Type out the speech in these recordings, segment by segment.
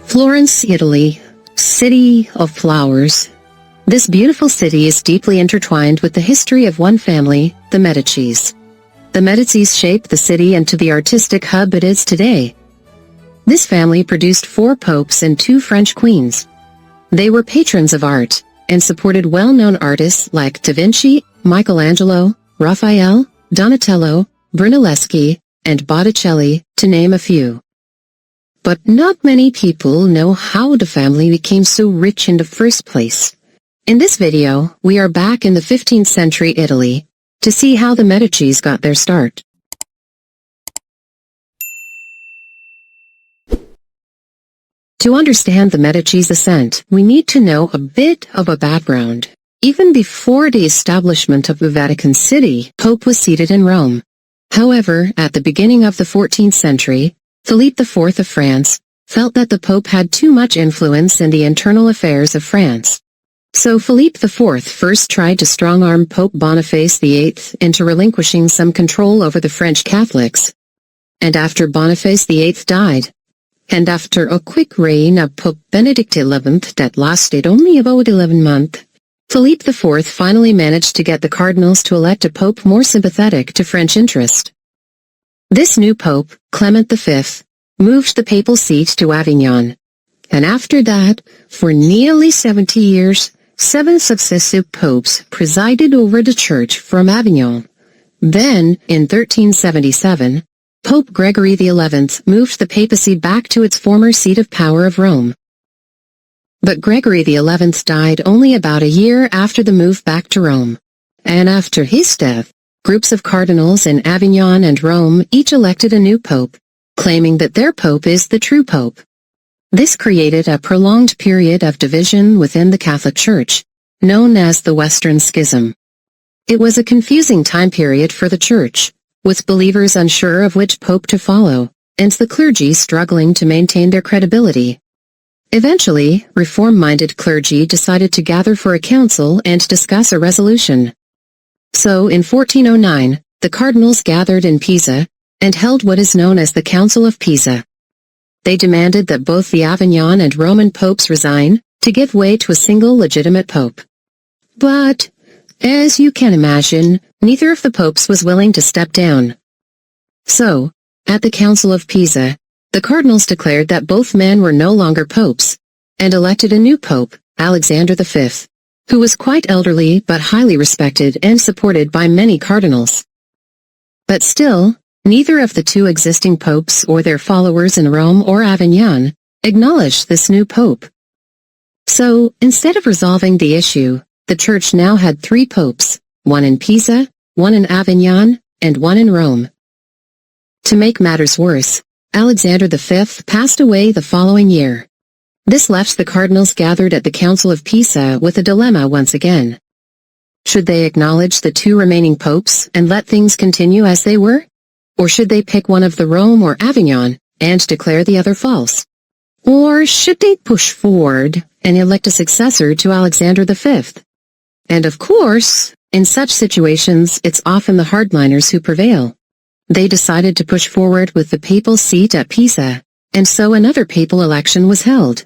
Florence, Italy, city of flowers. This beautiful city is deeply intertwined with the history of one family, the Medicis. The Medicis shaped the city into the artistic hub it is today. This family produced 4 popes and 2 French queens. They were patrons of art and supported well-known artists like Da Vinci, Michelangelo, Raphael, Donatello, Brunelleschi, and Botticelli, to name a few. But not many people know how the family became so rich in the first place. In this video, we are back in the 15th century Italy to see how the Medicis got their start. To understand the Medici's ascent, we need to know a bit of a background. Even before the establishment of the Vatican City, Pope was seated in Rome. However, at the beginning of the 14th century, Philippe IV of France felt that the Pope had too much influence in the internal affairs of France. So Philippe IV first tried to strong-arm Pope Boniface VIII into relinquishing some control over the French Catholics. And after Boniface VIII died, and after a quick reign of Pope Benedict XI that lasted only about 11 months, Philippe IV finally managed to get the cardinals to elect a pope more sympathetic to French interest. This new pope, Clement V, moved the papal seat to Avignon. And after that, for nearly 70 years, 7 successive popes presided over the church from Avignon. Then, in 1377, Pope Gregory XI moved the papacy back to its former seat of power of Rome. But Gregory XI died only about a year after the move back to Rome. And after his death, groups of cardinals in Avignon and Rome each elected a new pope, claiming that their pope is the true pope. This created a prolonged period of division within the Catholic Church, known as the Western Schism. It was a confusing time period for the Church, with believers unsure of which pope to follow, and the clergy struggling to maintain their credibility. Eventually, reform-minded clergy decided to gather for a council and discuss a resolution. So, in 1409, the cardinals gathered in Pisa and held what is known as the Council of Pisa. They demanded that both the Avignon and Roman popes resign to give way to a single legitimate pope. But, as you can imagine, neither of the popes was willing to step down. So, at the Council of Pisa, the cardinals declared that both men were no longer popes, and elected a new pope, Alexander V, who was quite elderly but highly respected and supported by many cardinals. But still, neither of the 2 existing popes or their followers in Rome or Avignon acknowledged this new pope. So, instead of resolving the issue, the Church now had 3 popes, one in Pisa, one in Avignon, and one in Rome. To make matters worse, Alexander V passed away the following year. This left the cardinals gathered at the Council of Pisa with a dilemma once again. Should they acknowledge the 2 remaining popes and let things continue as they were? Or should they pick one of the Rome or Avignon and declare the other false? Or should they push forward and elect a successor to Alexander V? And of course, in such situations, it's often the hardliners who prevail. They decided to push forward with the papal seat at Pisa, and so another papal election was held.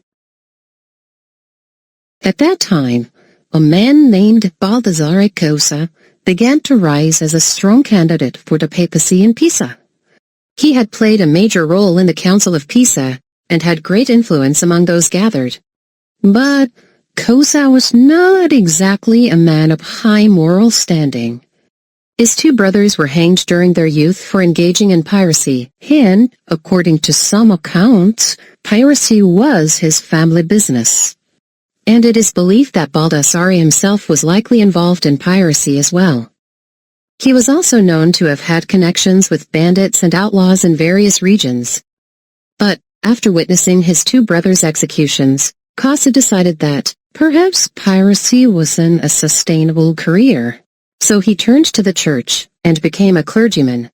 At that time, a man named Baldassare Cosa began to rise as a strong candidate for the papacy in Pisa. He had played a major role in the Council of Pisa and had great influence among those gathered. But Cosa was not exactly a man of high moral standing. His 2 brothers were hanged during their youth for engaging in piracy, and, according to some accounts, piracy was his family business. And it is believed that Baldassare himself was likely involved in piracy as well. He was also known to have had connections with bandits and outlaws in various regions. But, after witnessing his 2 brothers' executions, Cosa decided that, perhaps piracy wasn't a sustainable career. So he turned to the church and became a clergyman.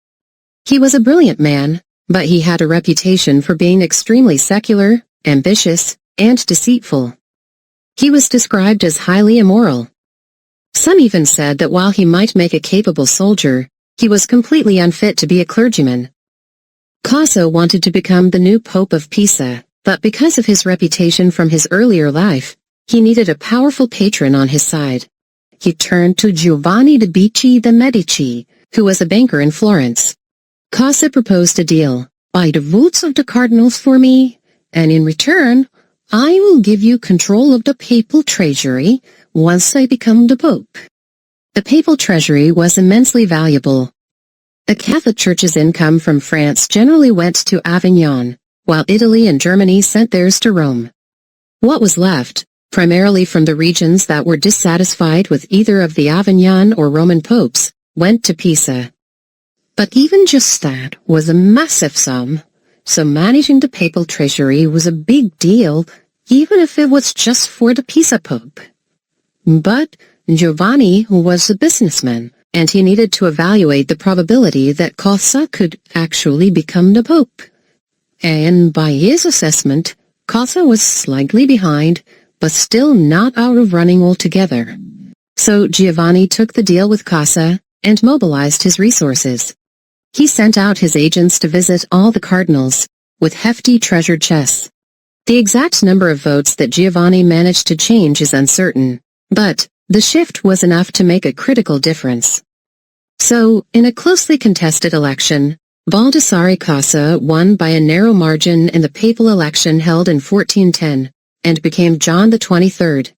He was a brilliant man, but he had a reputation for being extremely secular, ambitious, and deceitful. He was described as highly immoral. Some even said that while he might make a capable soldier, he was completely unfit to be a clergyman. Cosa wanted to become the new Pope of Pisa, But because of his reputation from his earlier life, he needed a powerful patron on his side. He turned to Giovanni de' Bicci de' Medici, who was a banker in Florence. Cosa proposed a deal: buy the votes of the cardinals for me, and in return, I will give you control of the papal treasury once I become the pope. The papal treasury was immensely valuable. The Catholic Church's income from France generally went to Avignon, while Italy and Germany sent theirs to Rome. What was left, primarily from the regions that were dissatisfied with either of the Avignon or Roman popes, went to Pisa. But even just that was a massive sum, so managing the papal treasury was a big deal, even if it was just for the Pisa pope. But Giovanni was a businessman, and he needed to evaluate the probability that Cosa could actually become the pope. And by his assessment, Cosa was slightly behind, but still not out of running altogether. So Giovanni took the deal with Cosa and mobilized his resources. He sent out his agents to visit all the cardinals, with hefty treasure chests. The exact number of votes that Giovanni managed to change is uncertain, but the shift was enough to make a critical difference. So, in a closely contested election, Baldassare Cosa won by a narrow margin in the papal election held in 1410, and became John the 23rd.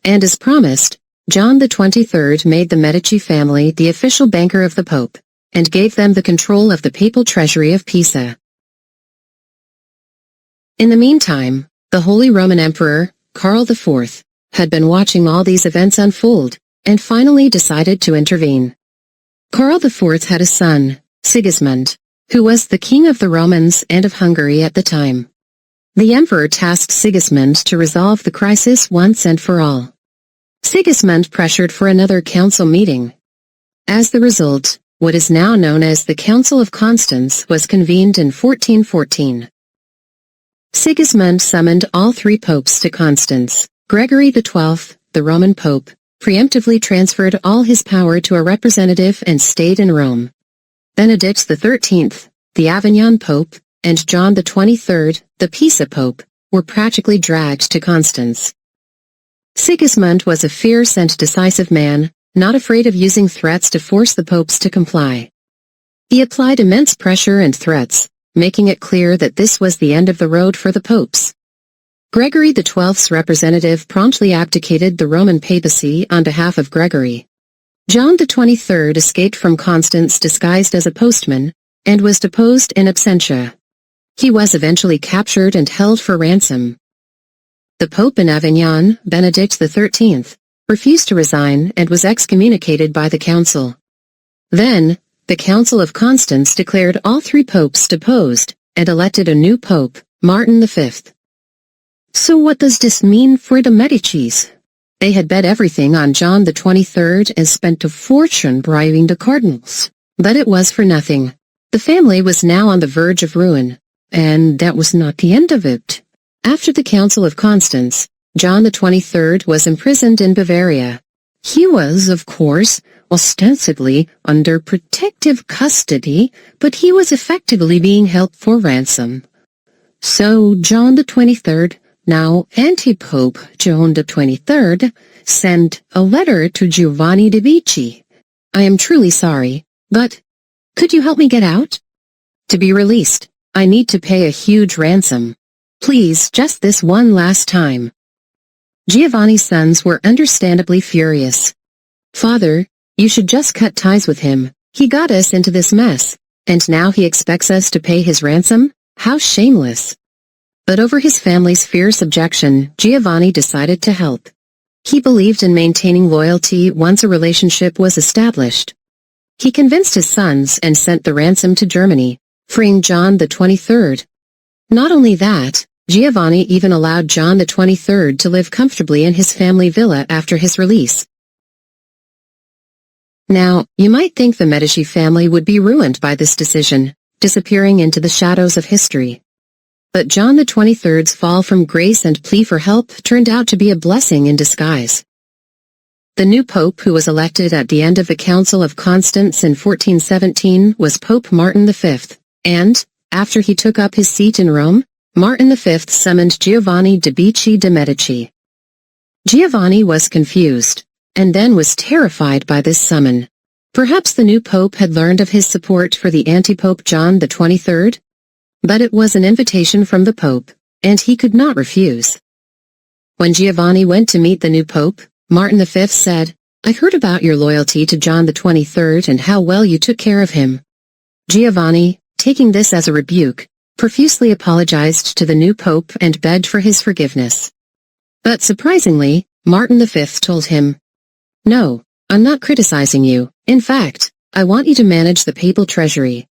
And as promised, John the 23rd made the Medici family the official banker of the Pope, and gave them the control of the papal treasury of Pisa. In the meantime, the Holy Roman Emperor, Karl IV, had been watching all these events unfold, and finally decided to intervene. Karl IV had a son, Sigismund, who was the king of the Romans and of Hungary at the time. The emperor tasked Sigismund to resolve the crisis once and for all. Sigismund pressured for another council meeting. As the result, what is now known as the Council of Constance was convened in 1414. Sigismund summoned all three popes to Constance. Gregory XII, the Roman pope, preemptively transferred all his power to a representative and stayed in Rome. Benedict XIII, the Avignon pope, and John the 23rd, the Pisa pope, were practically dragged to Constance. Sigismund was a fierce and decisive man, not afraid of using threats to force the popes to comply. He applied immense pressure and threats, making it clear that this was the end of the road for the popes. Gregory XII's representative promptly abdicated the Roman papacy on behalf of Gregory. John the 23rd escaped from Constance disguised as a postman, and was deposed in absentia. He was eventually captured and held for ransom. The Pope in Avignon, Benedict XIII, refused to resign and was excommunicated by the council. Then, the Council of Constance declared all three popes deposed, and elected a new pope, Martin V. So what does this mean for the Medicis? They had bet everything on John the 23rd and spent a fortune bribing the cardinals. But it was for nothing. The family was now on the verge of ruin, and that was not the end of it. After the Council of Constance, John the 23rd was imprisoned in Bavaria. He was, of course, ostensibly under protective custody, but he was effectively being held for ransom. So John the 23rd, now anti-Pope John the 23rd, sent a letter to Giovanni de' Bicci. I am truly sorry, but could you help me get out? To be released, I need to pay a huge ransom. Please, just this one last time. Giovanni's sons were understandably furious. Father, you should just cut ties with him. He got us into this mess, and now he expects us to pay his ransom? How shameless. But over his family's fierce objection, Giovanni decided to help. He believed in maintaining loyalty once a relationship was established. He convinced his sons and sent the ransom to Germany, freeing John the 23rd. Not only that, Giovanni even allowed John the 23rd to live comfortably in his family villa after his release. Now, you might think the Medici family would be ruined by this decision, disappearing into the shadows of history. But John the 23rd's fall from grace and plea for help turned out to be a blessing in disguise. The new pope who was elected at the end of the Council of Constance in 1417 was Pope Martin V, and, after he took up his seat in Rome, Martin V summoned Giovanni de' Bicci de' Medici. Giovanni was confused, and then was terrified by this summon. Perhaps the new pope had learned of his support for the anti-pope John the 23rd? But it was an invitation from the pope, and he could not refuse. When Giovanni went to meet the new pope, Martin V said, "I heard about your loyalty to John the 23rd and how well you took care of him." Giovanni, taking this as a rebuke, profusely apologized to the new pope and begged for his forgiveness. But surprisingly, Martin V told him, "No, I'm not criticizing you. In fact, I want you to manage the papal treasury."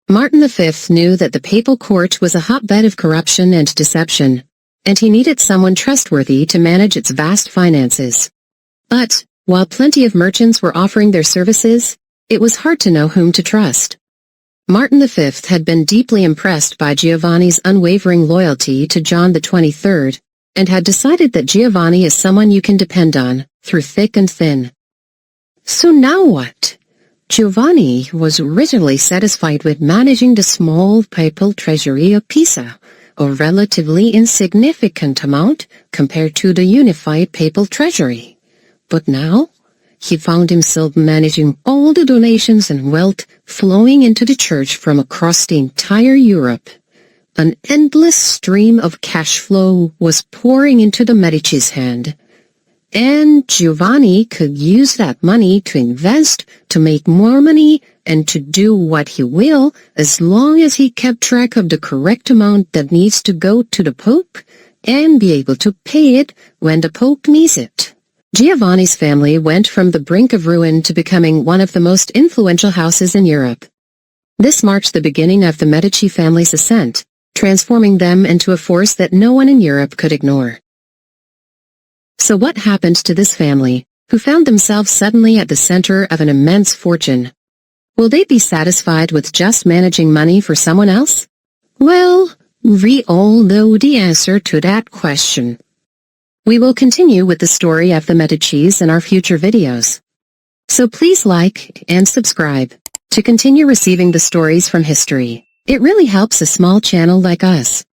Martin V knew that the papal court was a hotbed of corruption and deception, and he needed someone trustworthy to manage its vast finances. But, while plenty of merchants were offering their services, it was hard to know whom to trust. Martin V had been deeply impressed by Giovanni's unwavering loyalty to John the 23rd, and had decided that Giovanni is someone you can depend on, through thick and thin. So now what? Giovanni was originally satisfied with managing the small papal treasury of Pisa, a relatively insignificant amount compared to the unified papal treasury. But now, he found himself managing all the donations and wealth flowing into the church from across the entire Europe. An endless stream of cash flow was pouring into the Medici's hand. And Giovanni could use that money to invest, to make more money, and to do what he will, as long as he kept track of the correct amount that needs to go to the Pope, and be able to pay it when the Pope needs it. Giovanni's family went from the brink of ruin to becoming one of the most influential houses in Europe. This marked the beginning of the Medici family's ascent, transforming them into a force that no one in Europe could ignore. So what happened to this family, who found themselves suddenly at the center of an immense fortune? Will they be satisfied with just managing money for someone else? Well, we all know the answer to that question. We will continue with the story of the Medicis in our future videos. So please like and subscribe to continue receiving the stories from history. It really helps a small channel like us.